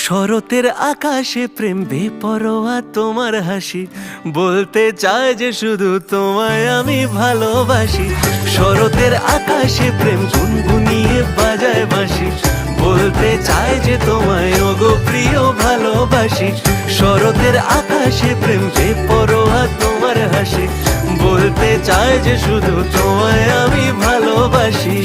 শরতের আকাশে প্রেম বেপরোয়া তোমার হাসি, বলতে চায় যে শুধু তোমায় আমি ভালোবাসি। শরতের আকাশে প্রেম গুনগুনিয়ে বাজায় বাঁশি, বলতে চায় যে তোমায় ওগো প্রিয় ভালোবাসি। শরতের আকাশে প্রেম বেপরোয়া তোমার হাসি, বলতে চায় যে শুধু তোমায় আমি ভালোবাসি।